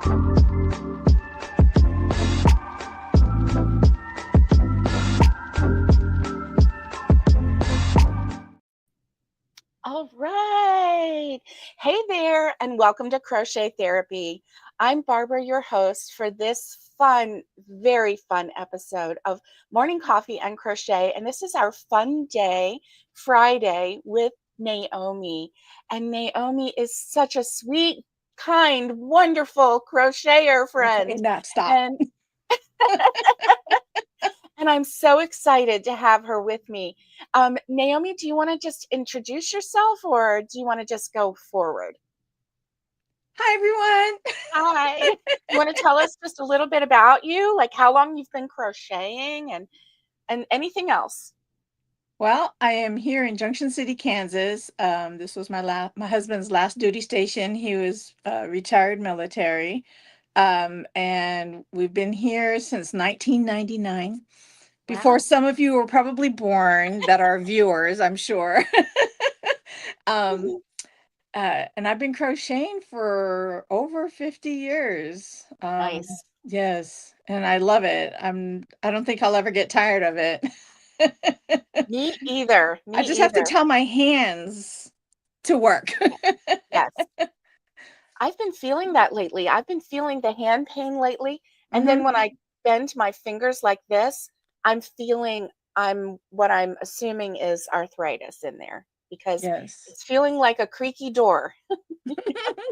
All right. Hey there, and welcome to Crochet Therapy. I'm Barbara, your host for this fun, very fun episode of Morning Coffee and Crochet. And this is our fun day, Friday, with Naomi. And Naomi is such a sweet, kind, wonderful crocheter Okay, friend. now stop. And and I'm so excited to have her with me. Naomi, do you want to just introduce yourself or do you want to just go forward? Hi, everyone. Hi. You want to tell us just a little bit about you, like how long you've been crocheting and anything else? Well, I am here in Junction City, Kansas. This was my husband's last duty station. He was retired military, and we've been here since 1999. Before Wow. some of you were probably born, that are viewers, I'm sure. um, and I've been crocheting for over 50 years. Nice. Yes, and I love it. I don't think I'll ever get tired of it. Me either. I Me just have to either. tell my hands to work. Yes. I've been feeling that lately. I've been feeling the hand pain lately. And then Mhm. when I bend my fingers like this, I'm feeling I'm what I'm assuming is arthritis in there because Yes. it's feeling like a creaky door.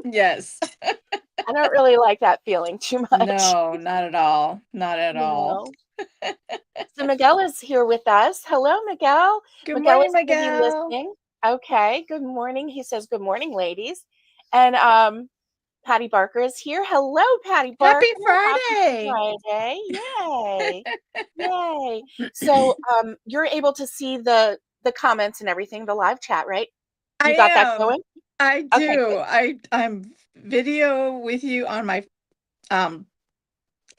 Yes. I don't really like that feeling too much. No, not at all. Not at all. No. So Miguel is here with us. Hello, Miguel. Good Miguel morning, is going to be Miguel. listening. Okay. Good morning. He says, "Good morning, ladies." And Patty Barker is here. Hello, Patty Happy Barker. Happy Friday. Friday. Yay. Yay. So you're able to see the comments and everything, the live chat, right? I You got that am. going? I Okay, do. good. I'm video with you on my um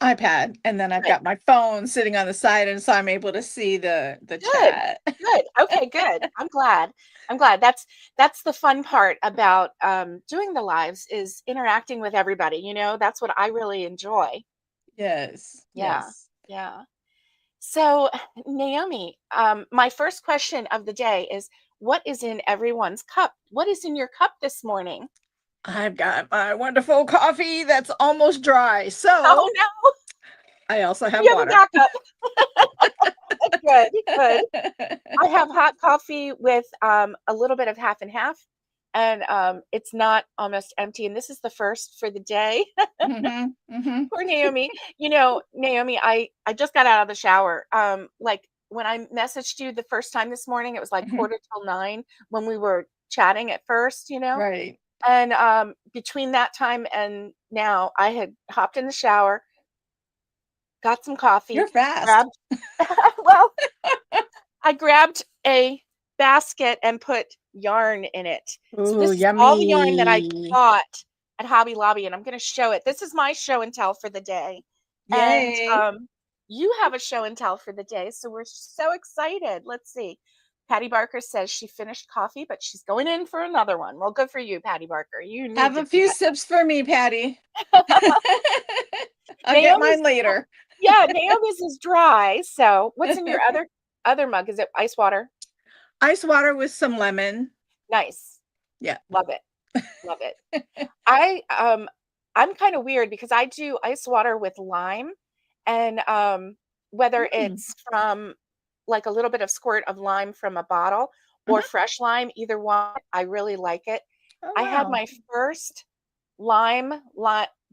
iPad, and then I've Good. got my phone sitting on the side, and so I'm able to see the Good. chat. Good. Okay, good. I'm glad. I'm glad. That's the fun part about doing the lives is interacting with everybody, That's what I really enjoy. Yes. Yeah. Yes. Yeah. So, Naomi, my first question of the day is what is in everyone's cup? What is in your cup this morning? I've got my wonderful coffee that's almost dry. Oh So no, I also have you have a water. backup. Good, good. I have hot coffee with a little bit of half and half, and it's not almost empty. And this is the first for the day. Hmm. Hmm. Poor Naomi. Naomi, I just got out of the shower. Like when I messaged you the first time this morning, it was like Hmm. 9:15 when we were chatting at first. Right. And between that time and now, I had hopped in the shower, got some coffee, You're fast. grabbed, well, I grabbed a basket and put yarn in it. So Ooh, this is all the yarn that I yummy. bought at Hobby Lobby, and I'm going to show it. This is my show and tell for the day. And Yay. you have a show and tell for the day, so we're so excited. Let's see. Patty Barker says she finished coffee, but she's going in for another one. Well, good for you, Patty Barker. You need Have to a do few sips for me, Patty. that. I'll get Naomi's, mine later. yeah, Naomi's is dry. So, what's in your other mug? Is it ice water? Ice water with some lemon. Nice. Yeah. Love it. Love it. I'm kind of weird because I do ice water with lime and whether Mm. it's from like a little bit of squirt of lime from a bottle or Mhm. fresh lime, either one, I really like it. Oh, I had wow. my first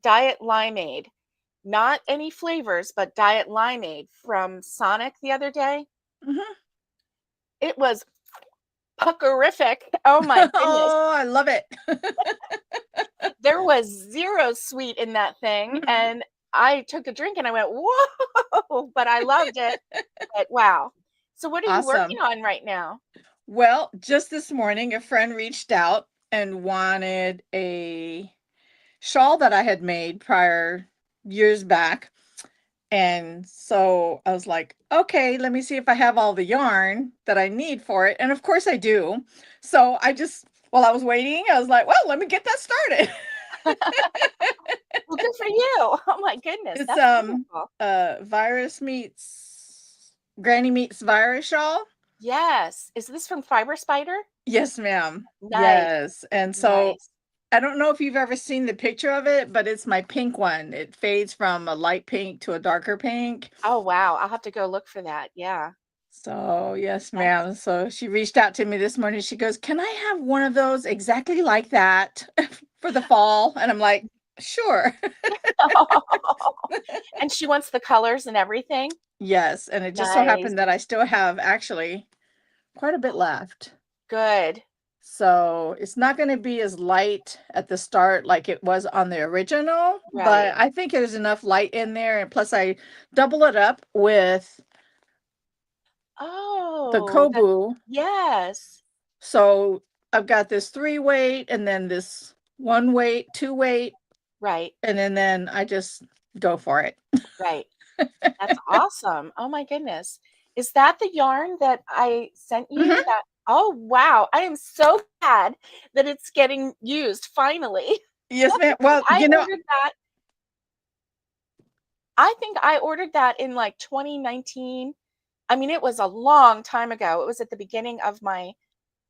diet limeade, not any flavors, but diet limeade from Sonic the other day. Mhm. It was puckerific. Oh my goodness. Oh, I love it. There was zero sweet in that thing, Mhm. and I took a drink and I went, "Whoa!" But I loved it. But wow. So what are you working Awesome. on right now? Well, just this morning, a friend reached out and wanted a shawl that I had made prior years back. And so I was like, okay, let me see if I have all the yarn that I need for it. And of course I do. So while I was waiting, I was like, well, let me get that started. Well, good for you. Oh my goodness, It's that's wonderful. virus meets granny meets virus shawl. Yes. Is this from Fiber Spider? Yes, ma'am. Nice, Yes. And so nice. I don't know if you've ever seen the picture of it, but it's my pink one. It fades from a light pink to a darker pink. Oh, wow, I'll have to go look for that, yeah. So, yes, That's ma'am. So she reached out to me this morning. She goes, "Can I have one of those exactly like that for the fall?" And I'm like, "Sure." And she wants the colors and everything? Yes, and it just so Nice. happened that I still have actually quite a bit left. Good. So it's not going to be as light at the start like it was on the original, but Right. I think there's enough light in there. And plus, I double it up with the Oh, that's Kobu. yes. So I've got this 3 weight and then this 1 weight, 2 weight, Right, and then I just go for it. right. That's awesome. Oh my goodness. Is that the yarn that I sent you? Hmm. That oh wow. I am so glad that it's getting used finally. Yes, ma'am. Well, I ordered that. I think I ordered that in like 2019. I mean, it was a long time ago. It was at the beginning of my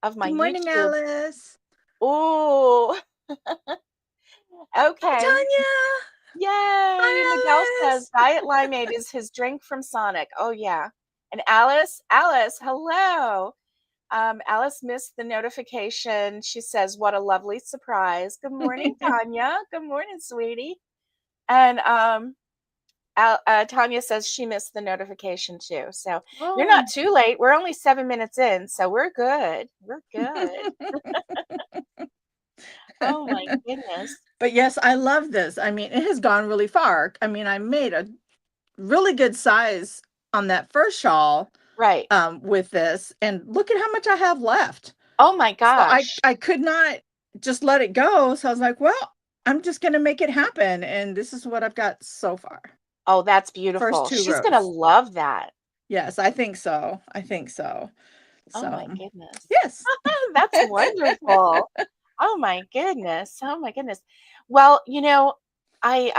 good morning, YouTube. Alice. Oh, Hi, okay. Tanya. Yay. Miguel Hi, says Alice. Diet Limeade is his drink from Sonic. Oh yeah. And Alice, hello. Alice missed the notification. She says, "What a lovely surprise." Good morning, Tanya. Good morning, sweetie. And Tanya says she missed the notification too. So you're not Oh. too late. We're only 7 minutes in, so we're good. We're good. Oh my goodness. But yes, I love this. I mean, it has gone really far. I mean, I made a really good size on that first shawl Right. with this, and look at how much I have left. Oh my So I gosh. I could not just let it go. So I was like, well, I'm just gonna make it happen, and this is what I've got so far. Oh, that's First beautiful. two She's gonna rows. love that. Yes, I think so. I think so. Oh my So goodness. yes. That's wonderful. Oh my goodness. Oh my goodness. Well, I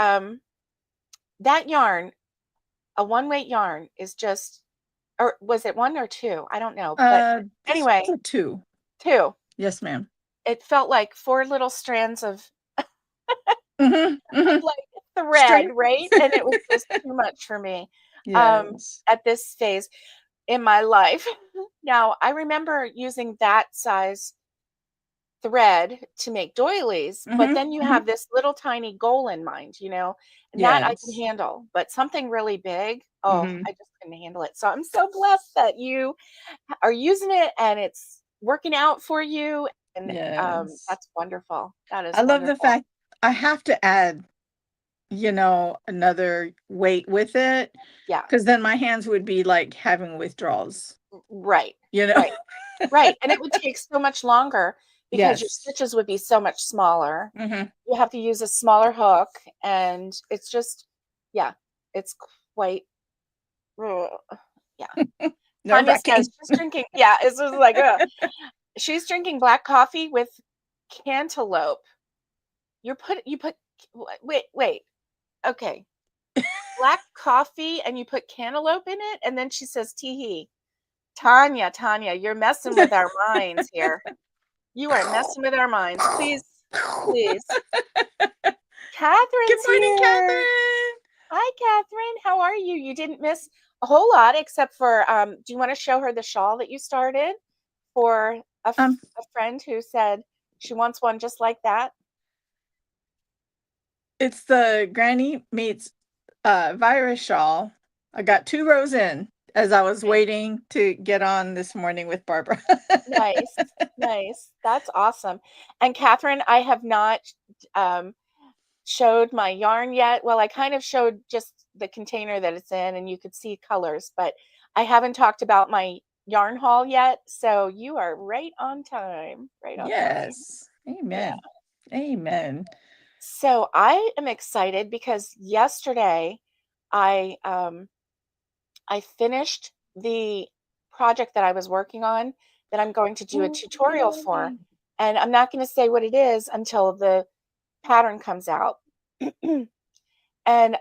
that yarn, a one weight yarn is just or was it one or two? I don't know. But This was anyway, a two. two. Yes, ma'am. It felt like four little strands of Hmm. Hmm. like thread, String. right? And it was just too much for me Yes. at this phase in my life. Now, I remember using that size thread to make doilies, but Hmm. then you Hmm. have this little tiny goal in mind, and that I can Yes. handle, but something really big, oh, Hmm. I just couldn't handle it. So I'm so blessed that you are using it and it's working out for you, and Yes. that's wonderful. That is I love the wonderful. fact I have to add, another weight with it, Yeah, because then my hands would be like having withdrawals, right, you know? right, right, and it would take so much longer because your Yes. stitches would be so much smaller. Hmm. You have to use a smaller hook, and it's just, yeah, it's quite, ugh, yeah. Nerve Tanya says wracking. she's drinking, yeah, it's just like, ugh. She's drinking black coffee with cantaloupe. You put wait, okay. Black coffee and you put cantaloupe in it, and then she says teehee. Tanya, you're messing with our minds here. You are messing with our minds. Please, please. Good Catherine's morning, here. Catherine. Hi, Catherine. How are you? You didn't miss a whole lot except for, do you want to show her the shawl that you started for Um, a friend who said she wants one just like that? it's the Granny Meets Virus shawl. I got 2 rows in as I was Okay. waiting to get on this morning with Barbara. Nice. Nice. That's awesome. And Catherine, I have not um, showed my yarn yet. Well, I kind of showed just the container that it's in and you could see colors, but I haven't talked about my yarn haul yet. So you are right on time. Right on time. Yes. Yeah. Amen. Amen. So I am excited because yesterday I I finished the project that I was working on that I'm going to do a Oh, tutorial for. yay. And I'm not going to say what it is until the pattern comes out. And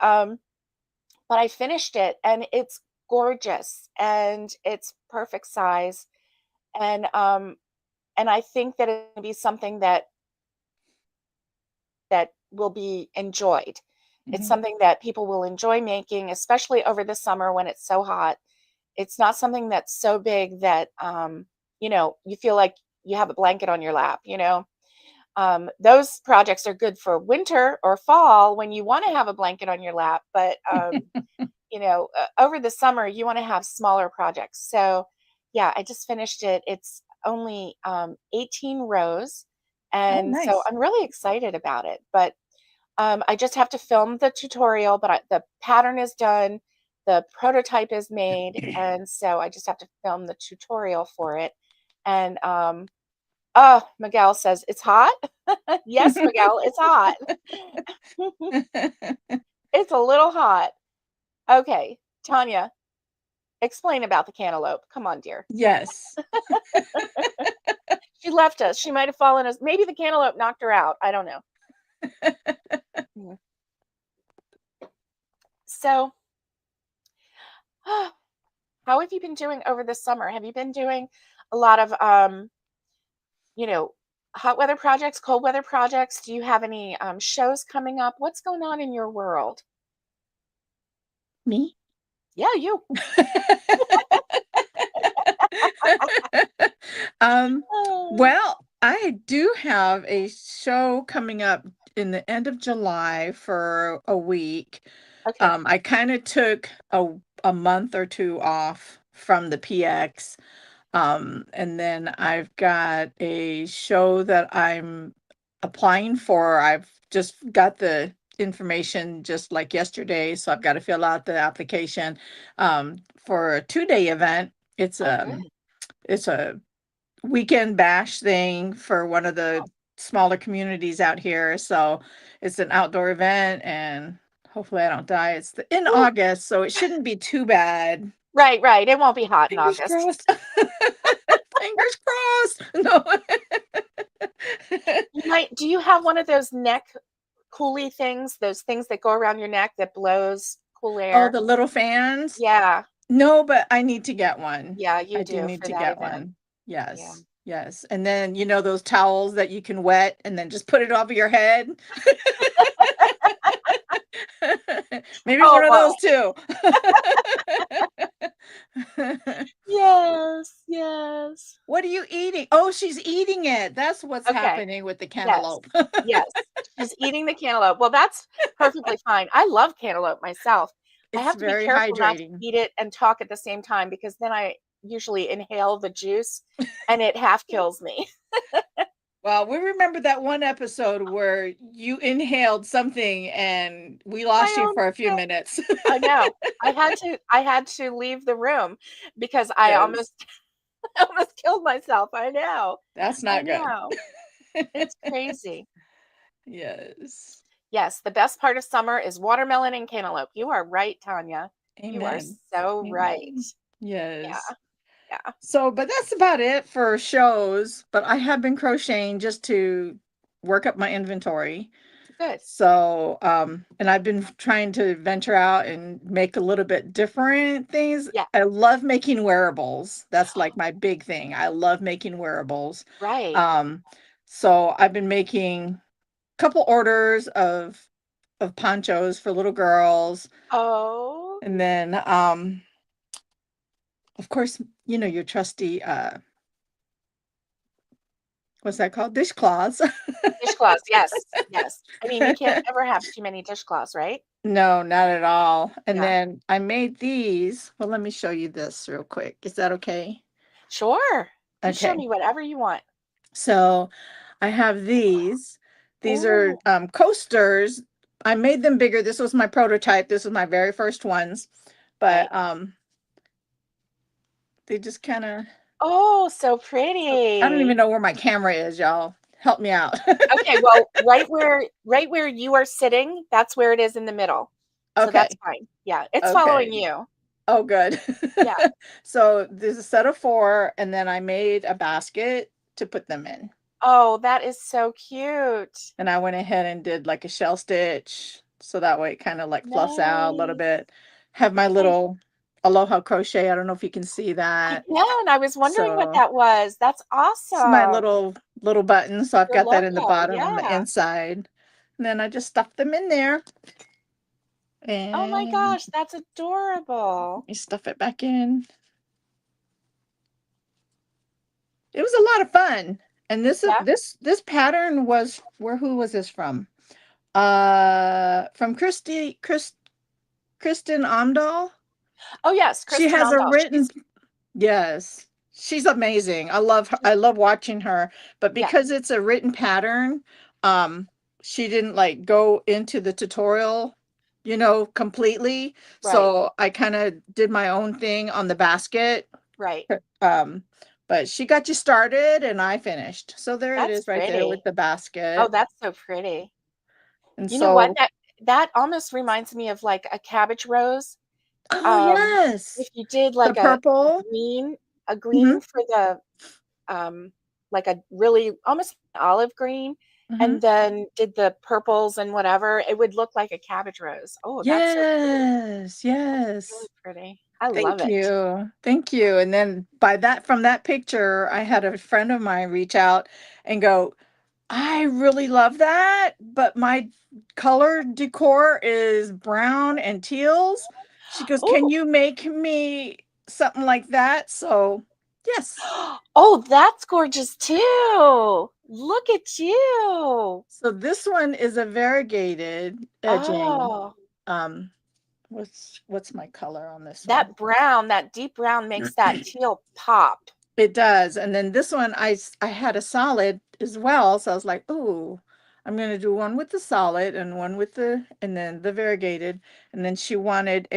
but I finished it, and it's gorgeous, and it's perfect size, and I think that it'll be something that will be enjoyed. It's Mhm. something that people will enjoy making, especially over the summer when it's so hot. It's not something that's so big that you feel like you have a blanket on your lap. Those projects are good for winter or fall when you want to have a blanket on your lap, but over the summer you want to have smaller projects. So yeah, I just finished it. It's only 18 rows, Oh, and so nice. I'm really excited about it. But I just have to film the tutorial, but the pattern is done, the prototype is made, and so I just have to film the tutorial for it. And oh, Miguel says it's hot. Yes, Miguel, it's hot. It's a little hot. Okay, Tanya, explain about the cantaloupe. Come on, dear. Yes. She left us. She might have fallen as maybe the cantaloupe knocked her out. I don't know. Mhm. So, how have you been doing over the summer? Have you been doing a lot of you know, hot weather projects, cold weather projects? Do you have any shows coming up? What's going on in your world? Me? Yeah, you. Um, Oh, well, I do have a show coming up in the end of July for a week. okay. I kind of took a month or two off from the PX. And then I've got a show that I'm applying for. I've just got the information just like yesterday, so I've got to fill out the application for a 2-day event. It's Oh, um good. it's a weekend bash thing for one of the smaller communities out here. So it's an outdoor event, and hopefully I don't die. In Woo. August, so it shouldn't be too bad. Right, right. It won't be hot in Fingers August. crossed. Fingers crossed. No. Do you have one of those neck coolie things, those things that go around your neck that blows cool Oh, air? the little fans? Yeah, No, but I need to get one. yeah, you I do do need for to that get event. one. Yeah. Yes. Yes. And then, those towels that you can wet and then just put it over your head. Maybe Oh, one of well, those too. yes, yes. What are you eating? Oh, she's eating it. That's what's Okay. happening with the Yes. cantaloupe. Yes. She's eating the cantaloupe. Well, that's perfectly fine. I love cantaloupe myself. I It's have to be very careful not to hydrating. eat it and talk at the same time because then I usually inhale the juice and it half kills me. Well, we remember that one episode where you inhaled something and we lost My you own for a few self. minutes. I know. I had to leave the room because I Yes, almost almost killed myself. I know. that's I not good. know. It's crazy. Yes. Yes, the best part of summer is watermelon and cantaloupe. You are right, Tanya. You are Amen. so right. Amen. Yeah, Yes. yeah. So, but that's about it for shows. But I have been crocheting just to work up my inventory. Good. So, and I've been trying to venture out and make a little bit different things. Yeah, I love making wearables. That's like my big thing. I love making wearables. right. Um, so I've been making a couple orders of ponchos for little girls. Oh, And then of course, your trusty what's that called? Dishcloths. dishcloths. Yes, yes. I mean, you can't ever have too many dishcloths, right? No, not at all. And Yeah. then I made these. Well, let me show you this real quick. Is that okay? Sure. You show Okay. me whatever you want. So I have these. These are Oh, coasters. I made them bigger. This was my prototype. This was my very first ones. right. But they just kind of, Oh, so I don't even pretty. know where my camera is, y'all. Help me out. Okay, well, right where you are sitting, that's where it is in the middle. So that's Okay. fine. Yeah, it's Okay. following you. Oh, good. Yeah. So there's a set of four, and then I made a basket to put them in. Oh, that is so cute. And I went ahead and did like a shell stitch. so that way it kind of like fluffs out a little Nice. bit. Have my Oh, little aloha crochet. I don't know if you can see I that. can. I was wondering what So that was. That's this is my awesome. little button. So I've Your got that in the logo. bottom on the Yeah. inside. And then I just stuff them in there Oh my and gosh, that's adorable. you stuff it back in. It was a lot of fun. And Yeah. this pattern was who was this from? From Kristen Amdahl. Oh yes, She Kristen has a Amdahl. written, yes. She's amazing. I love watching her, but Yeah, because it's a written pattern, um she didn't like go into the tutorial, completely. right, So I kind of did my own thing on the basket. right. Um but she got you started and I finished. So there it That's is right there with pretty. the Oh, basket. that's so pretty. And You know what? so, That almost reminds me of like a cabbage rose. oh Um, yes, if you did the like purple. green, a Hmm. green for the um like a really almost olive green, Hmm. and then did the purples and whatever, it would look like a cabbage rose. Oh, that's so pretty. Yes, That's really yes. pretty. I love Thank it. you. Thank you. And then from that picture, I had a friend of mine reach out and go, I really love that, but my color decor is brown and teals. She goes, can Oh, you make me something like that? So, yes. oh, that's gorgeous too. Look at you. So this one is a variegated edging. Oh, Um, what's my color on this one? that brown, that deep brown makes that teal pop. It does. And then this one, I had a solid as well. So I was like, ooh, I'm going to do one with the solid and one with and then the variegated. And then she wanted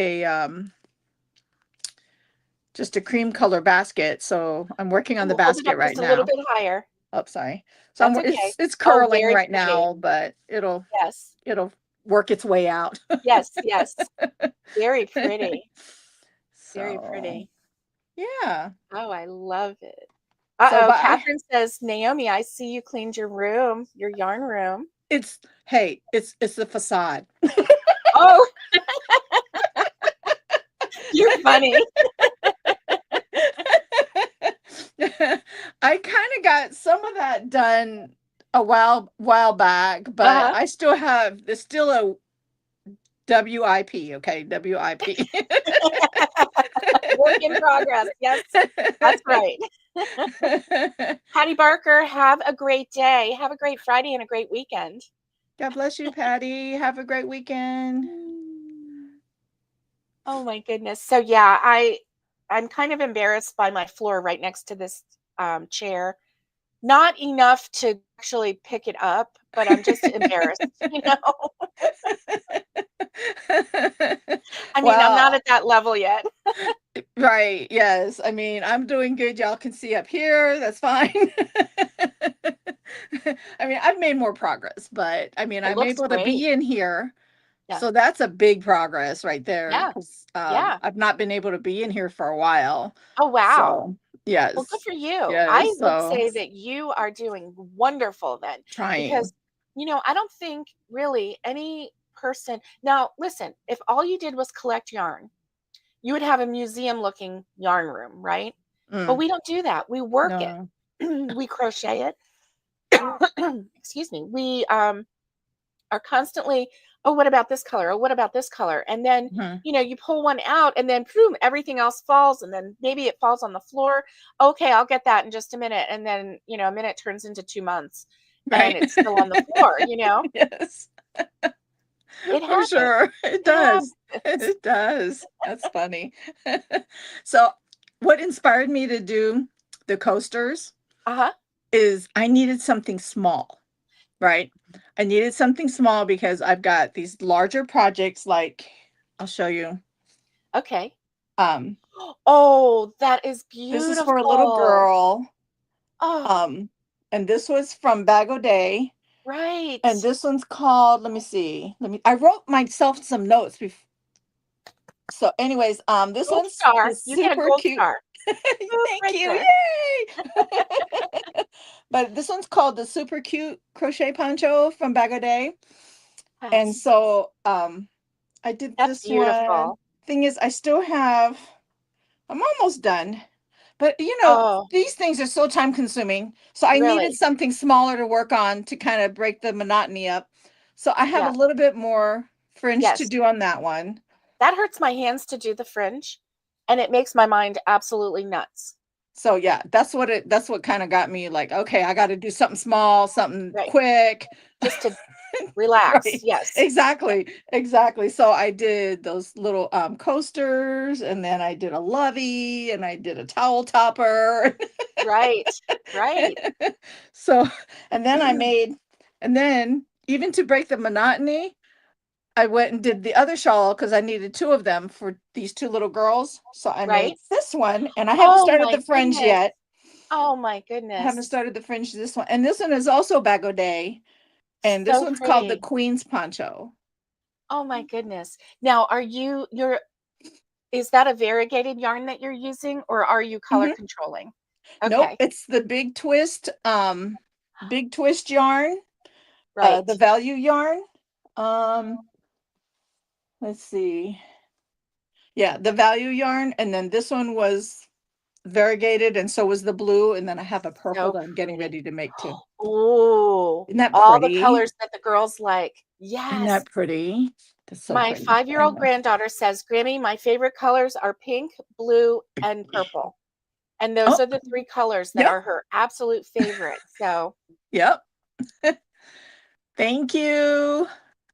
just a cream color basket. So I'm working on the Ooh, hold it basket up right just a little now. bit higher. Oh, sorry. So That's okay. it's Oh, curling very right pretty. now, but Yes. it'll work its way out. Yes, yes. Very pretty. Very So, pretty. yeah. Oh, I love it. So, Uh-oh, but Catherine says, Naomi, I see you cleaned your room, your yarn room. hey, it's the facade. Oh, you're funny. I kind of got some of that done a while back, but Uh-huh. I still have there's still a WIP, okay? WIP. Work in progress. Yes, that's right. Patty Barker, have a great day. Have a great Friday and a great weekend. God bless you, Patty. Have a great weekend. Oh my goodness. So yeah, I'm kind of embarrassed by my floor right next to this chair. Not enough to actually pick it up, but I'm just embarrassed, you know. I mean, I'm not Well, at that level yet. right. Yes. I mean, I'm doing good. Y'all can see up here. That's fine. I mean, I've made more progress, but I mean, It I'm looks able to great. be in here. Yeah. So that's a big progress right there Yeah. because Yeah. I've not been able to be in here for a while. Oh, wow. So, Well, good yes. for you. I Yes. would So, say that you are doing wonderful then, trying. because, I don't think really any person. Now, listen, if all you did was collect yarn, you would have a museum looking yarn room, right? But Mm, we don't do that. We work it. no. We crochet it. Excuse me. We are constantly, oh, what about this color? Oh, what about this color? And then, Mhm. you pull one out and then boom, everything else falls. And then maybe it falls on the floor. Okay, I'll get that in just a minute. And then, a minute turns into 2 months and Right. it's still on the floor. Yes. It For happens. sure. It It does. happens. It does. That's funny. So, what inspired me to do the coasters Uh-huh. is I needed something small, right? I needed something small because I've got these larger projects like I'll show you. Okay. Um, Oh, that is this is for a little beautiful. girl. Oh, Um, and this was from Bag O' Day. And right. this one's called, let me see. I wrote myself some notes before. So, anyways, this Gold one's star. is You get a super gold cute. star. Boop, Thank right you. there. Yay! But this one's called the super cute crochet poncho from Bag O' Day. And Yes. so I did That's this one. beautiful. Thing is, I'm almost done. But Oh, these things are so time consuming. So I needed really? something smaller to work on to kind of break the monotony up. So I have a Yeah. little bit more fringe to Yes. do on that one. That hurts my hands to do the fringe, and it makes my mind absolutely nuts. So yeah, that's what kind of got me like, okay, I got to do something small, something Right. quick. Just to relax. Right. Yes. Exactly. Exactly. So I did those little coasters, and then I did a lovey, and I did a towel topper. Right. Right. So, and then and then even to break the monotony, I went and did the other shawl because I needed two of them for these two little girls. So I made Right. this one, and I haven't Oh started my the fringe goodness. yet. Oh my I haven't goodness. started the fringe this one. And this one is also Day, and this So one's called the pretty. Queen's Poncho. Oh my goodness. Now, is that a variegated yarn that you're using, or are you color Hmm. controlling? Nope, Okay. it's the big twist yarn, the Right. value yarn. Um, let's see. Yeah, the value yarn, and then this one was variegated, and so was the blue, and then I have a purple So that I'm getting pretty. ready to make too. Oh, Isn't that all the pretty? colors that the girls like. Isn't Yes. that pretty? That's so My pretty. I five-year-old know. granddaughter says, Grammy, my favorite colors are pink, blue, and purple. And those Oh, are the three colors that yep, are her absolute favorite. So, yep. Thank you.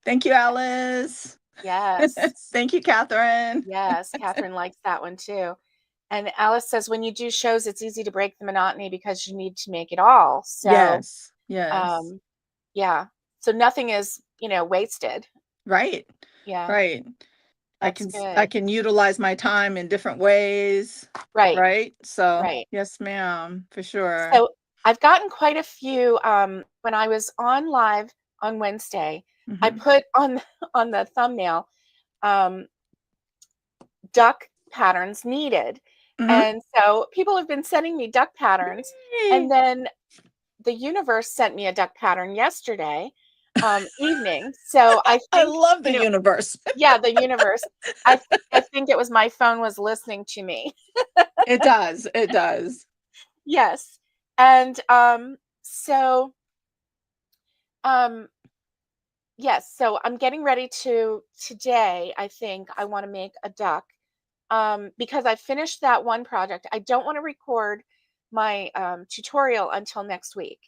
Thank you, Alice. yes. Thank you, Catherine. Yes, Catherine likes that one too. And Alice says, when you do shows, it's easy to break the monotony because you need to make it all. So, Yes, yes. um, yeah. So nothing is, wasted. Right, Yeah, right. that's I good. can utilize my time in different ways, Right, right? So, right. yes, ma'am, for sure. So I've gotten quite a few. When I was on live on Wednesday, I Mhm. put on on the thumbnail um, duck patterns needed. Mhm. And so people have been sending me duck patterns. And Yay. then the universe sent me a duck pattern yesterday evening. So I I think, love the universe. yeah, the universe. I think it was my phone was listening to me. It does, it does. Yes. And so um yes, so I'm getting ready to today, I think I want to make a duck. Because I finished that one project. I don't want to record my tutorial until next week.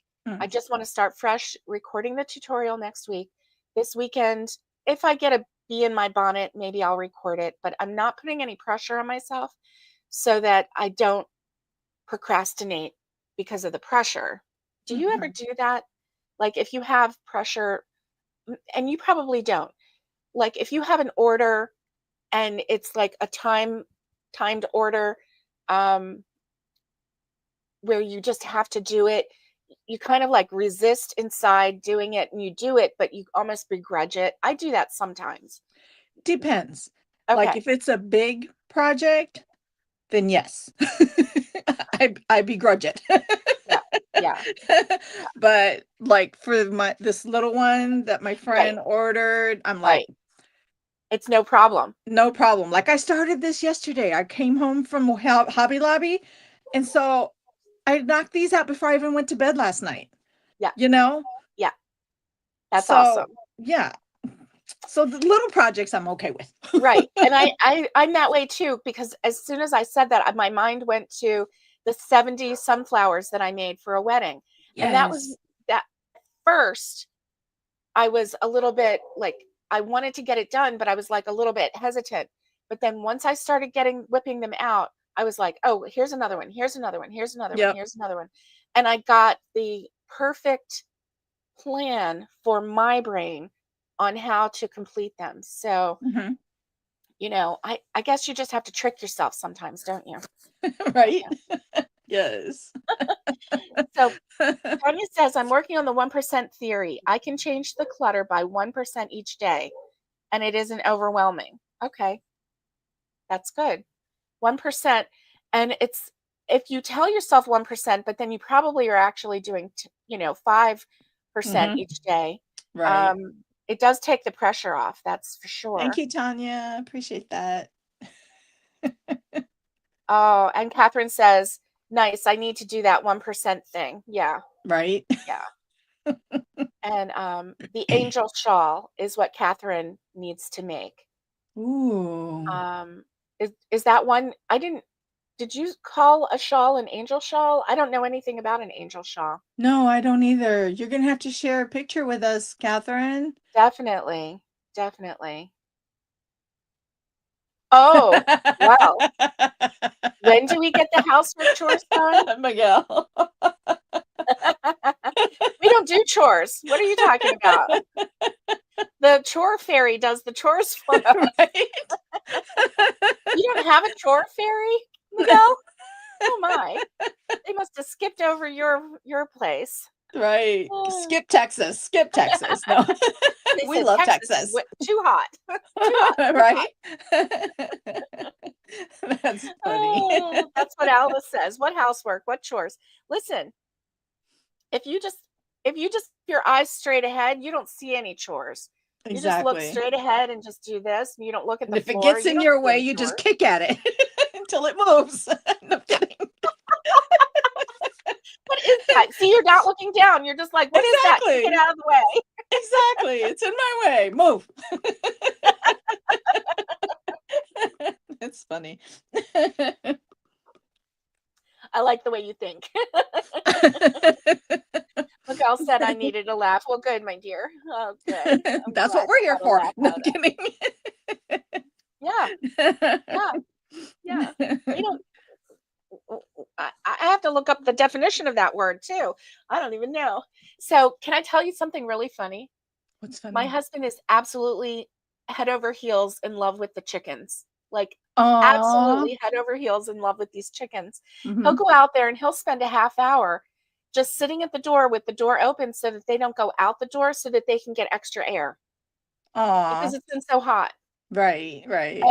I Mm, just want to start fresh recording the tutorial next week. This weekend, if I get a bee in my bonnet, maybe I'll record it, but I'm not putting any pressure on myself so that I don't procrastinate because of the pressure. Do you ever mhm. do that? Like if you have pressure, and you probably don't, like if you have an order and it's like a timed order, um, where you just have to do it, you kind of like resist inside doing it and you do it, but you almost begrudge it. I do that sometimes. Depends. Like Okay. if it's a big project, then yes. I begrudge it. Yeah. Yeah. But like for my this little one that my Right. friend ordered, I'm like, Right. It's no problem. no problem. Like I started this yesterday. I came home from Hobby Lobby, and so I knocked these out before I even went to bed last night. Yeah. You know? Yeah. That's So, awesome. yeah. So the little projects I'm okay with. Right. And I'm that way too, because as soon as I said that, my mind went to the 70 sunflowers that I made for a wedding. And that was Yes. that first I was a little bit like I wanted to get it done, but I was like a little bit hesitant. But then once I started getting whipping them out, I was like, "Oh, here's another one. Here's another one. Here's another one. Yep. Here's another one." And I got the perfect plan for my brain on how to complete them. So, Mhm. I guess you just have to trick yourself sometimes, don't you? Right? Yes. So Tanya says, I'm working on the 1% theory. I can change the clutter by 1% each day, and it isn't overwhelming. Okay, that's good. 1%. And it's, if you tell yourself 1%, but then you probably are actually doing, 5% Mhm. each day. Right. Um, it does take the pressure off, that's for Thank sure. you, Tanya. Appreciate that. Oh, and Catherine says, nice, I need to do that 1% thing. Yeah, Right? yeah. And the angel shawl is what Catherine needs to make. Ooh. Um, is that one? Did you call a shawl an angel shawl? I don't know anything about an angel shawl. No, I don't either. You're gonna have to share a picture with us, Catherine. Definitely, definitely. Oh, well, when do we get the housework chores done? Miguel. We don't do chores. What are you talking about? The chore fairy does the chores for us. Right? You don't have a chore fairy, Miguel? Oh my. They must have skipped over your place. Right. Oh. Skip Texas. Skip Texas. No. They We said love Texas is Texas. too hot. Too hot, too hot. Right? That's funny. Oh, that's what Alice says. What housework? What chores? Listen, if you just keep your eyes straight ahead, you don't see any chores. You just look Exactly. straight ahead and just do this. And you don't look at And the if it floor. gets You in don't your see way, any you just chores. kick at it until it moves. No kidding. What is that? See, you're not looking down. You're just like, what is that? Kick it Exactly. out of the way. Exactly. It's in my way. Move. It's funny. I like the way you think. Miguel said I needed a laugh. Well, good, my dear. Oh, good. I'm That's what glad we're you here got a for. laugh No out of kidding. it. Yeah, yeah, yeah. We don't. I have to look up the definition of that word too. I don't even know. So, can I tell you something really funny? What's My funny? husband is absolutely head over heels in love with the chickens. Like, Aw. absolutely head over heels in love with these chickens. He'll Mhm. go out there and he'll spend a half hour just sitting at the door with the door open so that they don't go out the door so that they can get extra air because Aw. it's been so hot. Right, right.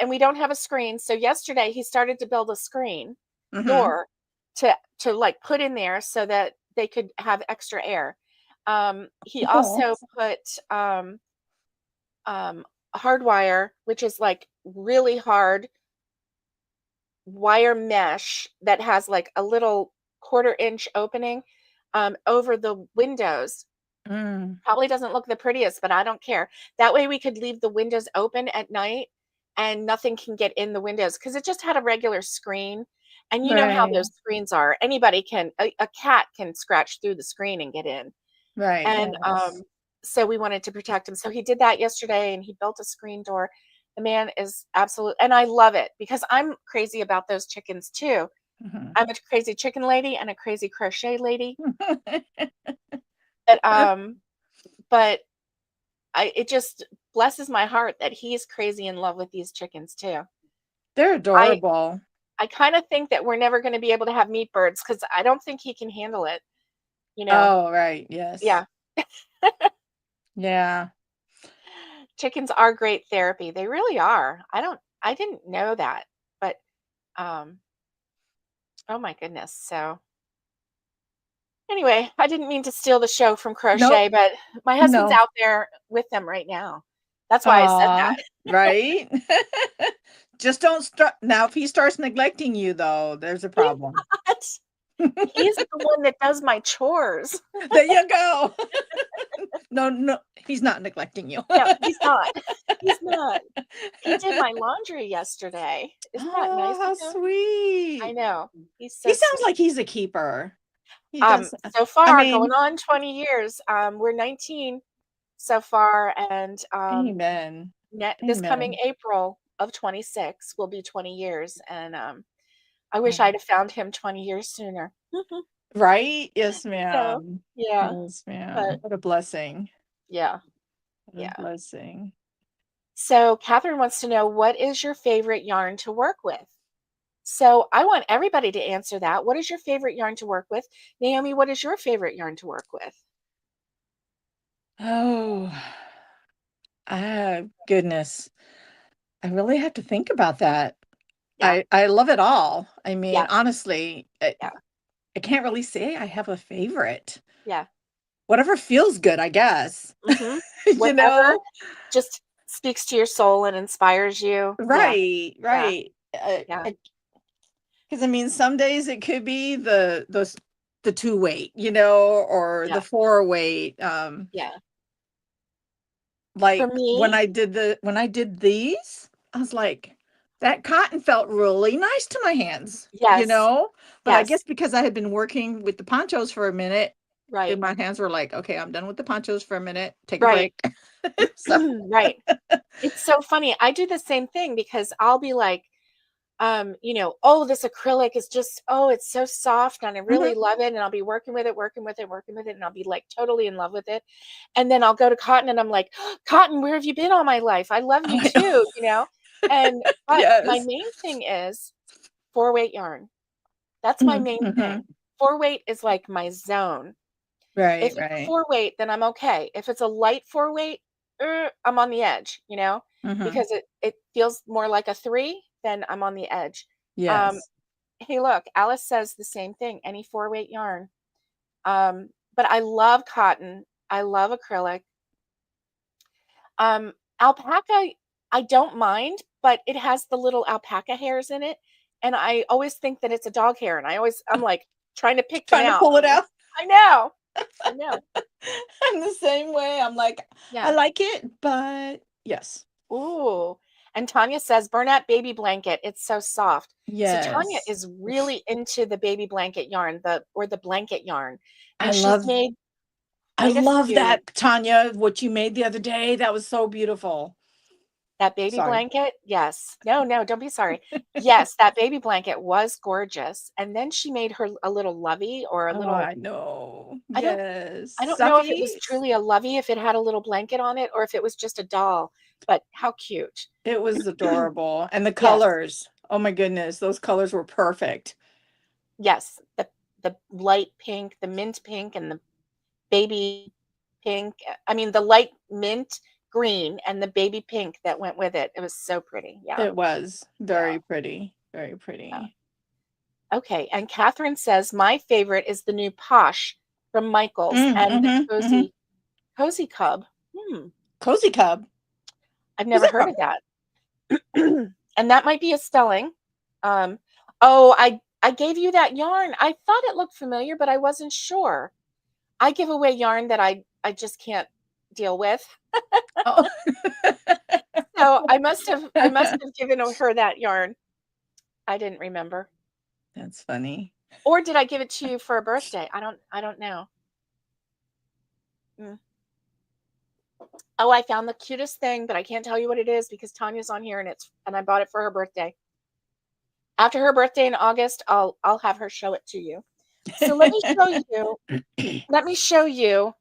And we don't have a screen. So yesterday he started to build a screen Mhm. door to like put in there so that they could have extra air. He Cool. also put um, hardwire, which is like really hard wire mesh that has like a little quarter-inch opening over the windows. Mm. Probably doesn't look the prettiest, but I don't care. That way we could leave the windows open at night and nothing can get in the windows because it just had a regular screen. And you know how Right. those screens are. Anybody can, a cat can scratch through the screen and get in. Right, And yes. so we wanted to protect him. So he did that yesterday and he built a screen door. The man is absolute, and I love it because I'm crazy about those chickens too. Mhm. I'm a crazy chicken lady and a crazy crochet lady. But but it just blesses my heart that he's crazy in love with these chickens too. They're I adorable. I kind of think that we're never going to be able to have meat birds because I don't think he can handle it. You know, Oh, right, yes. yeah, Yeah. chickens are great therapy. They really are. I didn't know that, but um, oh my goodness. So anyway, I didn't mean to steal the show from Nope, crochet, but my husband's no. out there with them right now. That's why I said Aw, that. right? Just don't start now if he starts neglecting you, though, there's a He's problem. not. He's the one that does my chores. There you go. No, no, he's not neglecting you. No, he's not. He's not. He did my laundry yesterday. Isn't that Oh, nice of how him? I sweet. know. He's He so sounds sweet. like he's a keeper. He does. So I far, going mean, on 20 years. We're 19 so far, and amen. this coming Amen. April of 26 will be 20 years. And I wish Oh, I'd have found him 20 years sooner. right? Yes, So, ma'am. yeah, Yes, but ma'am. What a blessing. yeah, What a yeah. blessing. So, Catherine wants to know, what is your favorite yarn to work with? So, I want everybody to answer that. What is your favorite yarn to work with? Naomi, what is your favorite yarn to work with? Oh, goodness. I really have to think about that. Yeah, I love it all. I mean, yeah, honestly, yeah, I can't really say I have a favorite. yeah. whatever feels good, I guess. Mhm. You Whatever know? just speaks to your soul and inspires you. Yeah, Right, yeah, right. yeah. 'Cause I mean, some days it could be the 2 weight, you know, or Yeah, the 4 weight, yeah. For like, me, when I did these, I was like, "That cotton felt really nice to my hands," you yes, know? But I guess yes, because I had been working with the ponchos for a minute, right, and my hands were like, "Okay, I'm done with the ponchos for a minute, take a right, break." So right. It's so funny. I do the same thing because I'll be like, oh, this acrylic is just, oh, it's so soft and I Mhm. really love it. And I'll be working with it, working with it, working with it, and I'll be like totally in love with it. And then I'll go to cotton and I'm like, Cotton, where have you been all my life? I love Oh, you I know. too, And but my Yes. main thing is 4-weight yarn. That's my Mhm, main thing. mhm. 4-weight is like my zone. Right, If it's a right. 4-weight, then I'm okay. If it's a light 4-weight, I'm on the edge, Mhm. because it feels more like a 3, then I'm on the edge. Um, Yes. hey, look, Alice says the same thing, any 4-weight yarn. But I love cotton. I love acrylic. Alpaca, I don't mind, but it has the little alpaca hairs in it, and I always think that it's a dog hair, and I'm like trying to pick them Trying to out, pull it out. I know. I know. I'm the same way. I'm like, I Yeah. like it, but yes. Ooh. And Tanya says, "Burnette baby blanket. It's so soft." So Tanya Yes. is really into the baby blanket yarn, the blanket yarn, I and she's love made I quite a love few. that, Tanya, what you made the other day. That was so beautiful. That baby Sorry. blanket? Yes. No, no, don't be sorry. Yes, that baby blanket was gorgeous. And then she made her a little lovey or a Oh, little I know. I don't Yes. I don't know if it was Stuffy. truly a lovey, if it had a little blanket on it, or if it was just a doll, but how cute. It was adorable. And the Yes. colors. Oh my goodness, those colors were perfect. Yes. The light pink, the mint pink, and the baby pink. I mean, the light mint green and the baby pink that went with it. It was so pretty. Yeah. It was Yeah. very pretty. Very Yeah. pretty. Okay. And Catherine says, my favorite is the new Posh from Michaels and the Mhm, mhm. Cozy Cub. Hmm. Cozy Cub. I've Who's never that heard from? of that. And that might be a spelling. Oh, I gave you that yarn. I thought it looked familiar, but I wasn't sure. I give away yarn that I just can't deal with. Oh. So I must have given her that yarn. I didn't remember. That's funny. Or did I give it to you for a birthday? I don't know. Mm. Oh, I found the cutest thing, but I can't tell you what it is because Tanya's on here and I bought it for her birthday. After her birthday in August, I'll have her show it to you. So let me show you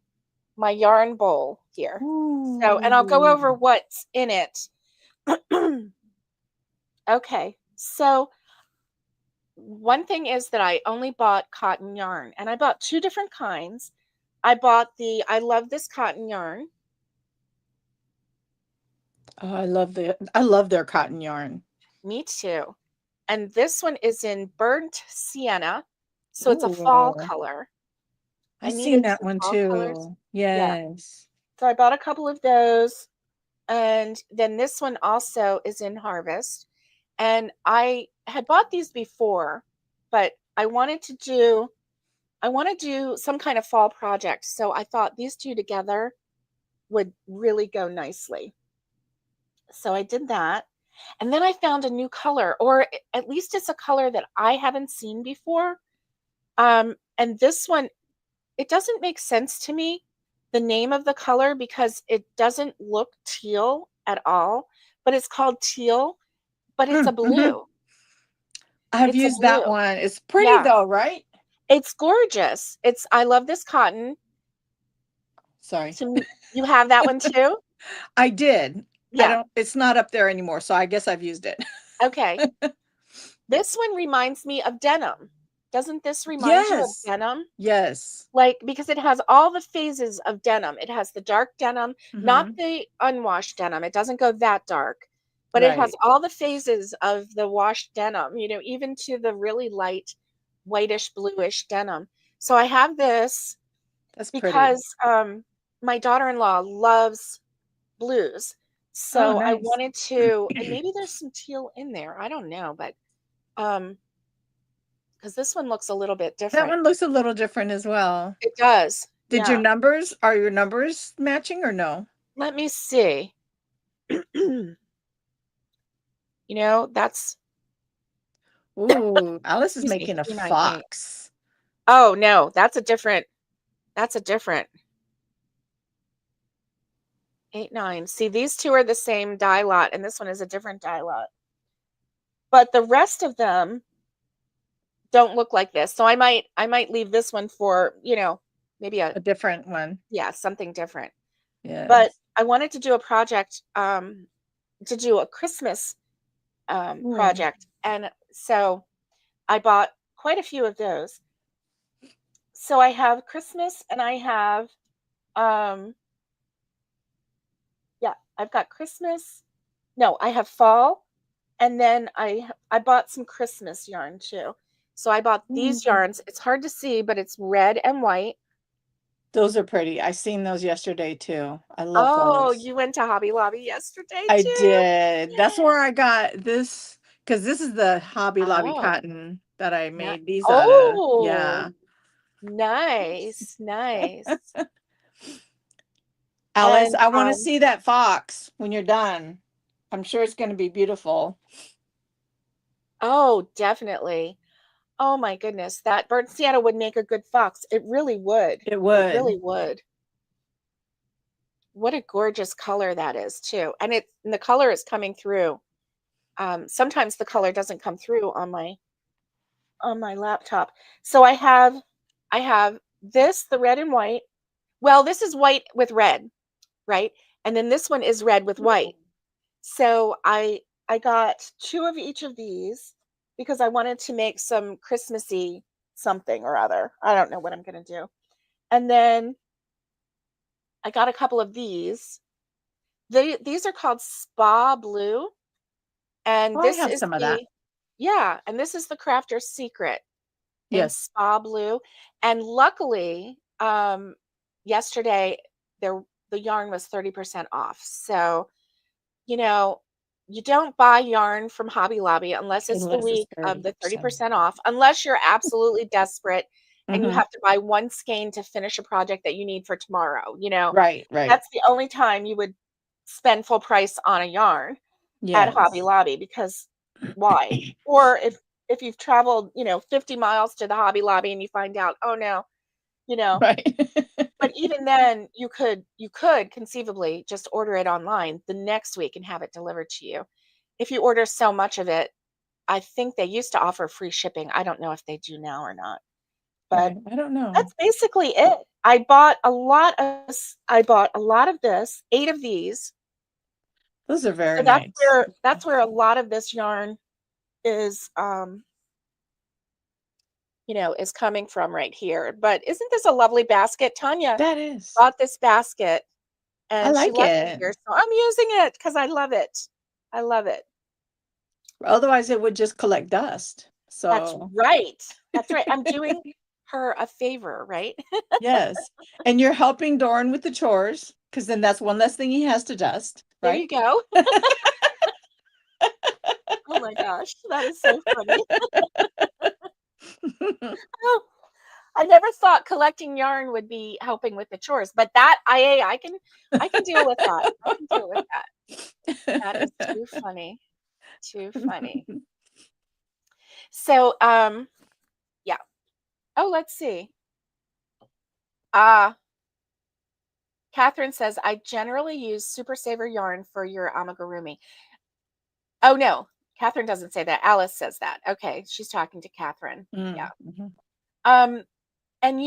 my yarn bowl here. So, and I'll go Ooh. over what's in it. Okay. So, one thing is that I only bought cotton yarn and I bought two different kinds. I love this cotton yarn. Oh, I love their cotton yarn. Me too. And this one is in burnt sienna. So it's a fall Ooh. color. I I've seen needed that some one fall colors. too. Yeah. Yes. So I bought a couple of those. And then this one also is in harvest. And I had bought these before, but I want to do some kind of fall project. So I thought these two together would really go nicely. So I did that. And then I found a new color, or at least it's a color that I haven't seen before. And this one, it doesn't make sense to me, the name of the color, because it doesn't look teal at all, but it's called teal, but it's a Mhm. blue. I've It's a used that blue. one. It's pretty Yeah, though, right? it's gorgeous. I love this cotton. Sorry. So you have that one too? I did. I Yeah. don't it's not up there anymore, so I guess I've used it. Okay. This one reminds me of denim. Doesn't this remind you of Yes. denim? Yes. Like, because it has all the phases of denim. It has the dark denim, not Mhm. the unwashed denim. It doesn't go that dark, but it has Right. all the phases of the washed denim, even to the really light whitish bluish denim. So I have this, That's pretty. because my daughter-in-law loves blues. Oh, So I nice. wanted to, and maybe there's some teal in there. I don't know, but um, because this one looks a little bit That different. one looks a little different as well. It does. Did your Yeah. numbers are your numbers matching or no? Let me see. That's Ooh, Alice is excuse me, making a 398. fox. Oh no, that's a different 89. See, these two are the same dye lot, and this one is a different dye lot. But the rest of them don't look like this. So I might leave this one for, maybe A different one. something different. But Yes. I wanted to do a project, to do a Christmas Ooh. project. And so I bought quite a few of those. So I have Christmas and I have, um, yeah, I've got Christmas. No, I have fall. And then I bought some Christmas yarn too. So I bought these Mm. yarns. It's hard to see, but it's red and white. Those are pretty. I seen those yesterday too. I love Oh, those. you went to Hobby Lobby yesterday I too? did. That's where I got this because this is the Hobby Lobby Oh, cotton that I no. made these out of. Oh, Yeah. nice, nice. Alice, And I want to see that fox when you're done. I'm sure it's going to be beautiful. oh, definitely. Oh my goodness, that burnt sienna would make a good fox. It really would. It It really would. would. What a gorgeous color that is too. And the color is coming through. Sometimes the color doesn't come through on my laptop. So I have this, the red and white. Well, this is white with red, right? And then this one is red with white. So I got two of each of these because I wanted to make some Christmassy something or other. I don't know what I'm going to do. And then I got a couple of these. These are called Spa Blue, and Oh, I this have is some of that. the yeah, and this is the crafter's secret in Yes. Spa Blue. And luckily, yesterday there the yarn was 30% off. So, you know, you don't buy yarn from Hobby Lobby unless it's the Unless it's week of the 30%. 30% off, unless you're absolutely desperate and you Hmm. have to buy one skein to finish a project that you need for tomorrow. Right, right. That's the only time you would spend full price on a yarn at Hobby Yes. Lobby, because why? Or if you've traveled, 50 miles to the Hobby Lobby and you find out, oh no, you know, Right. but even then you could conceivably just order it online the next week and have it delivered to you. If you order so much of it, I think they used to offer free shipping. I don't know if they do now or not. But Right. I don't know. that's basically it. I bought a lot of this, 8 of these. Those are So very that's nice. where a lot of this yarn is is coming from right here. But isn't this a lovely basket? Tanya That is. bought this basket I and she like left it it. here. So I'm using it because I love it. I love it. Otherwise, it would just collect dust. That's So, right. That's right. I'm doing her a favor, right? yes. And you're helping Doran with the chores because then that's one less thing he has to dust, There right? you go. Oh my gosh, that is so funny. Oh, I never thought collecting yarn would be helping with the chores, but that I can deal with that. I can deal with that. That is too funny. Too funny. So, yeah. Oh, let's see. Uh, Catherine says, I generally use Super Saver yarn for your amigurumi. Oh, no. Catherine doesn't say that. Alice says that. Okay. She's talking to Catherine. Yeah. Mm, mhm. Um, and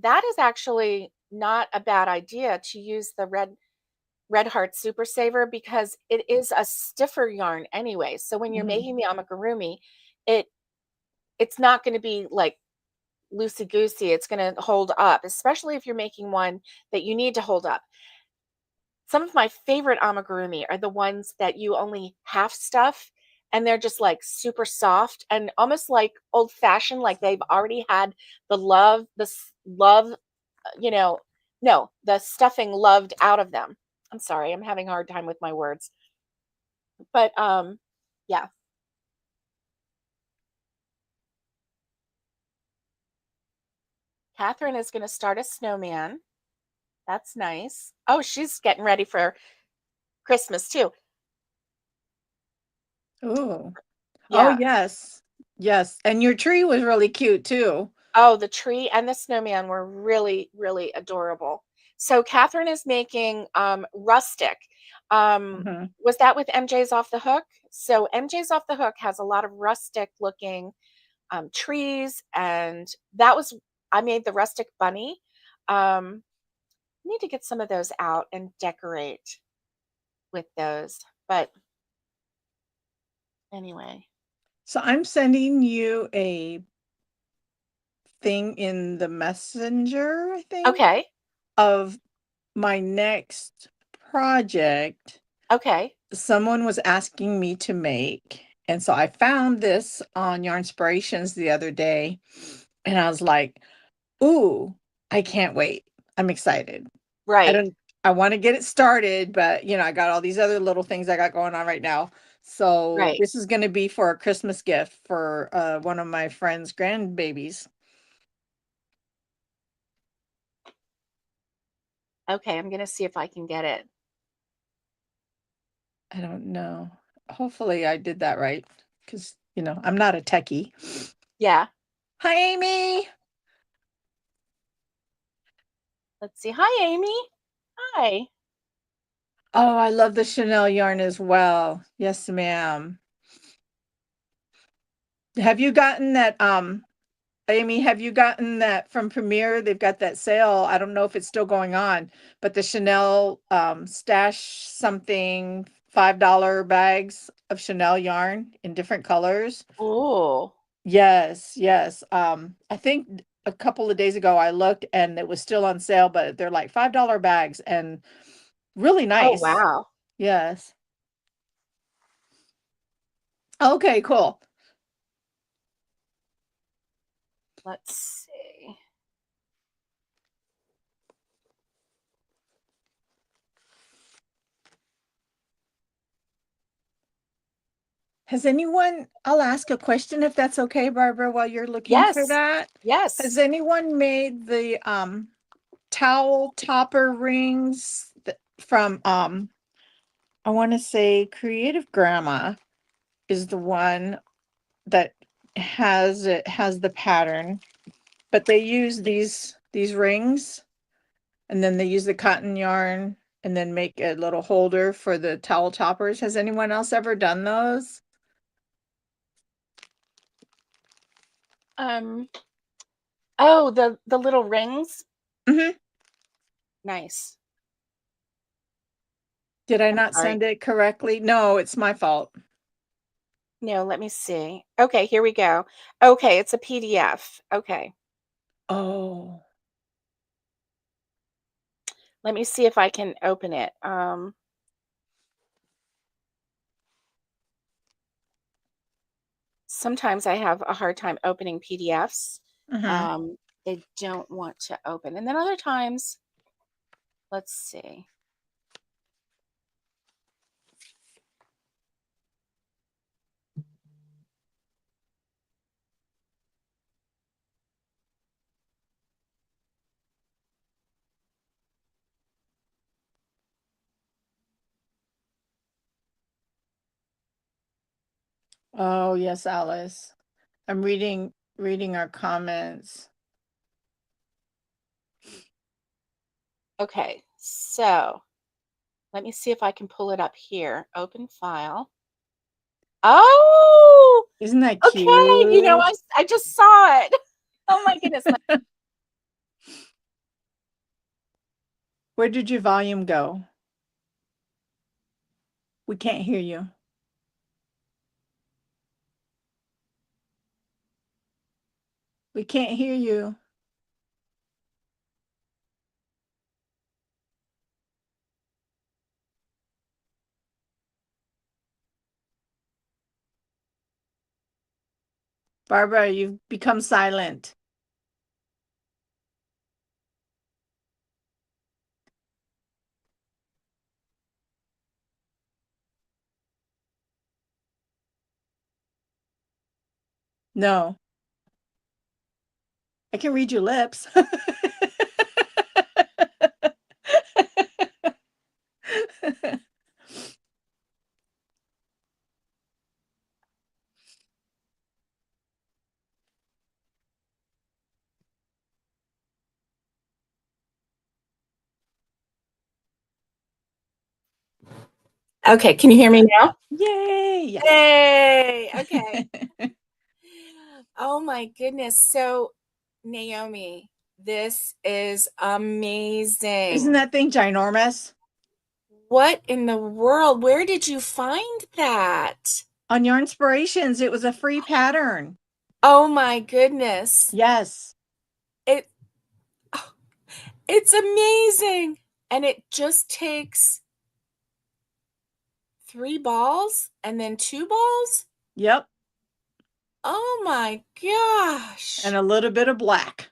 that is actually not a bad idea to use the Red Heart Super Saver because it is a stiffer yarn anyway. So when you're Mhm. making the amigurumi, it it's not going to be like loosey goosey. It's going to hold up, especially if you're making one that you need to hold up. Some of my favorite amigurumi are the ones that you only half stuff and they're just like super soft and almost like old fashioned, like they've already had the love you know, no, the stuffing loved out of them. I'm sorry, I'm having a hard time with my words. But yeah. Catherine is going to start a snowman. That's nice. Oh, she's getting ready for Christmas too. Ooh. Oh, Yeah. yes. Yes. And your tree was really cute too. Oh, the tree and the snowman were really, really adorable. So Catherine is making rustic. Mhm. Was that with MJ's Off the Hook? So MJ's Off the Hook has a lot of rustic looking trees, and that was I made the rustic bunny. Need to get some of those out and decorate with those. But anyway, So I'm sending you a thing in the messenger, I think, okay, of my next project. okay, Someone was asking me to make. And so I found this on Yarnspirations the other day. And I was like, ooh, I can't wait. I'm excited. I right, don't I want to get it started, but I got all these other little things I got going on right now. So right. this is going to be for a Christmas gift for one of my friend's grandbabies. Okay, I'm gonna see if I can get it. I don't know. Hopefully I did that right because, I'm not a techie. Yeah, Hi, Amy. let's see. Hi, Amy. Hi. Oh, I love the Chanel yarn as well. Yes, ma'am. Have you gotten that, Amy, have you gotten that from Premier? They've got that sale. I don't know if it's still going on, but the Chanel stash something $5 bags of Chanel yarn in different colors. Oh, Yes, yes. I think a couple of days ago I looked and it was still on sale, but they're like $5 bags and really oh, nice. wow. Yes. Okay, cool. Let's see. Has anyone, I'll ask a question if that's okay, Barbara, while you're looking for Yes, that. Has yes. anyone made the towel topper rings from I want to say Creative Grandma is the one that has the pattern, but they use these rings and then they use the cotton yarn and then make a little holder for the towel toppers. Has anyone else ever done those? Um, oh, the little rings. Hmm. Nice. Did I I'm not sorry. send it correctly? No, it's my fault. No, let me see. Okay, here we go. Okay, it's a PDF. Okay. Oh, Let me see if I can open it. Sometimes I have a hard time opening PDFs. uh-huh. Um, they don't want to open. And then other times, let's see. Oh, yes, Alice. I'm reading our comments. Okay, so let me see if I can pull it up here. Open file. Oh, Isn't that okay. You know, cute? I just saw it. Oh my goodness. Where did your volume go? We can't hear you. We can't hear you. Barbara, you've become silent. No. I can read your lips. Okay, can you hear me now? Yay! Yes. Yay! Okay. Oh my goodness. So, Naomi, this is amazing. Isn't that thing ginormous? What in the world? Where did you find that? On Your Inspirations, it was a free pattern. Oh my goodness. Yes. It oh, it's amazing. And it just takes 3 balls and then 2 balls? Yep. Oh my gosh. And a little bit of black.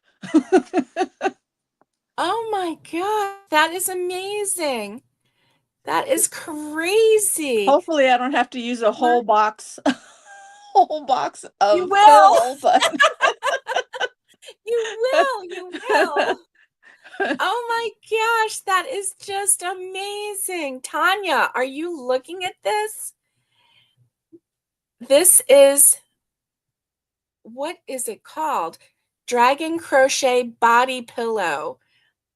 Oh my god. That is amazing. That is crazy. Hopefully I don't have to use a whole box You of will. fill, but You will. You will. Oh my gosh, that is just amazing. Tanya, are you looking at this? This is, what is it called? Dragon Crochet Body Pillow.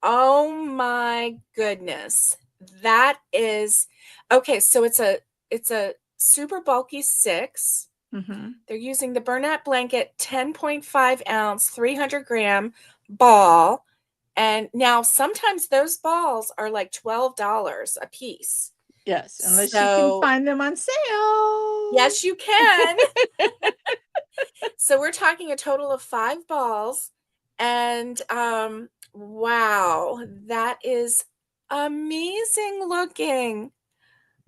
Oh my goodness. That is, okay, so it's a super bulky 6. Mhm. They're using the Bernat Blanket 10.5 ounce, 300 gram ball. And now sometimes those balls are like $12 a piece. Yes, unless you can So, find them on sale. yes, you can. So we're talking a total of 5 balls. And wow, that is amazing looking.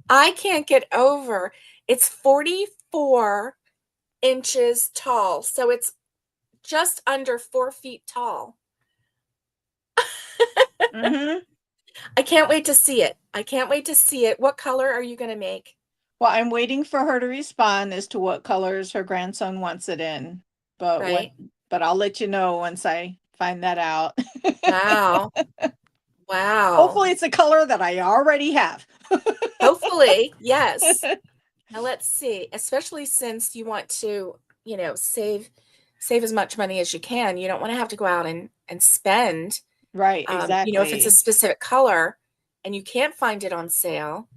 I can't get over. It's 44 inches tall. So it's just under 4 feet tall. Mhm. I can't wait to see it. I can't wait to see it. What color are you going to make? Well, I'm waiting for her to respond as to what colors her grandson wants it in. But Right? but I'll let you know once I find that out. Wow. Wow. Hopefully it's a color that I already have. Hopefully, yes. Now let's see, especially since you want to, save as much money as you can. You don't want to have to go out and spend, Right, if it's a exactly. specific color and you can't find it on sale.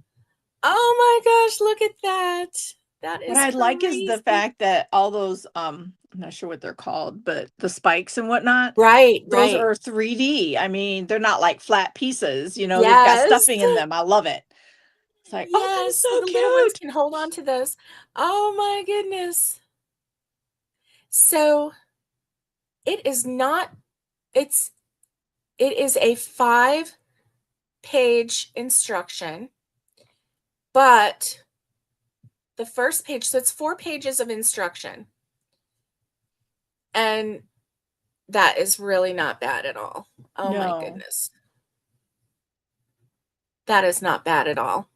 Oh my gosh, look at that. That What is I like is the crazy. fact that all those I'm not sure what they're called, but the spikes and whatnot, Right, those right. are 3D. I mean, they're not like flat pieces, they've got Yes. stuffing in them. I love it. It's like, oh, that is Yes, so so the little ones cute. can hold on to those. Oh my goodness. So it is not, it's, it is a 5-page instruction, but the first page, so it's 4 pages of instruction. And that is really not bad at all. Oh my No. goodness. That is not bad at all.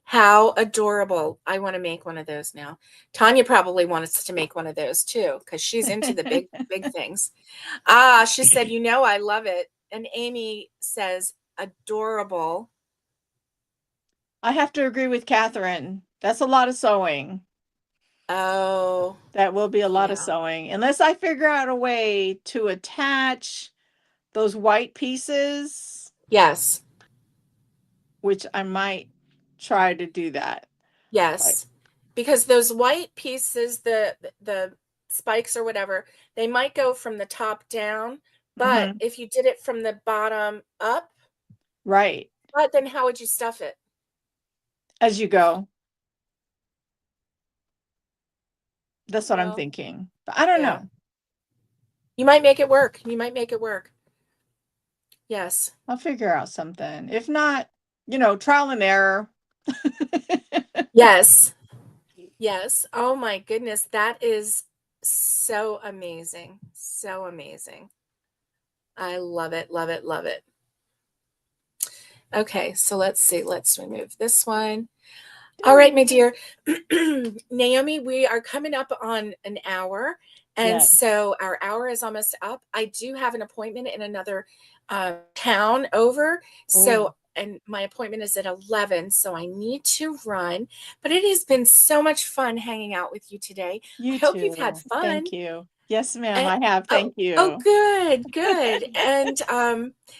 How adorable. I want to make one of those now. Tanya probably wants to make one of those too, because she's into the big, big things. She said, I love it. And Amy says, adorable. I have to agree with Catherine. That's a lot of sewing. Oh, That will be a lot of yeah. sewing. Unless I figure out a way to attach those white pieces, Yes. which I might try to do that. Like, Yes. Because those white pieces, the spikes or whatever, they might go from the top down, but mhm, if you did it from the bottom up, right. but then how would you stuff it? As you go. That's what I'm Well, thinking. But I don't yeah. know. You might make it work. You might make it work. Yes. I'll figure out something. If not, trial and error. Yes. Yes. Oh my goodness. That is so amazing. So amazing. I love it. Love it. Love it. Okay. So let's see. Let's remove this one. All right, my dear. Naomi, we are coming up on an hour. And Yes. so our hour is almost up. I do have an appointment in another town over. Oh, And my appointment is at 11. So I need to run. But it has been so much fun hanging out with you today. I you hope you've had too. fun. Thank you. Yes, ma'am, And, I have. oh, Thank oh, you. good, good. And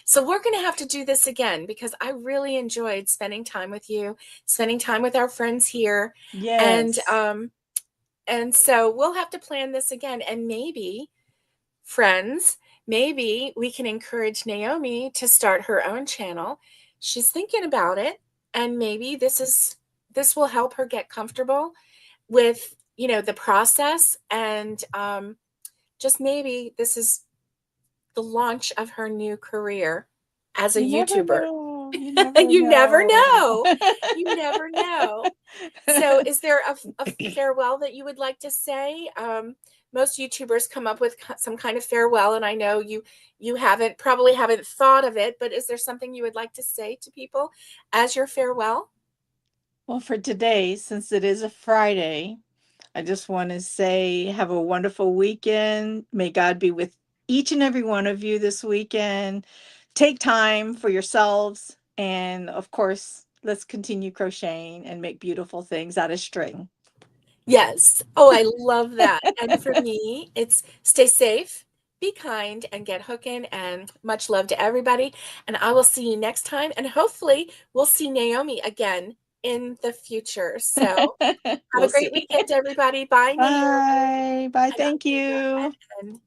so we're going to have to do this again because I really enjoyed spending time with you, spending time with our friends here, and Yes. um, and so we'll have to plan this again. And maybe, friends, maybe we can encourage Naomi to start her own channel. She's thinking about it, and maybe this will help her get comfortable with the process and just maybe this is the launch of her new career as a You never YouTuber. know. You never You never know. know. You never know. So, is there a farewell that you would like to say? Most YouTubers come up with some kind of farewell, and I know you probably haven't thought of it, but is there something you would like to say to people as your farewell? Well, for today, since it is a Friday, I just want to say have a wonderful weekend. May God be with each and every one of you this weekend. Take time for yourselves. And of course, let's continue crocheting and make beautiful things out of string. Yes. Oh, I love that. And for me, it's stay safe, be kind, and get hooking. And much love to everybody. And I will see you next time. And hopefully, we'll see Naomi again in the future. So have a We'll great see. weekend, everybody. Bye, Naomi. Bye. Bye. And I'll Thank see you you. at the end.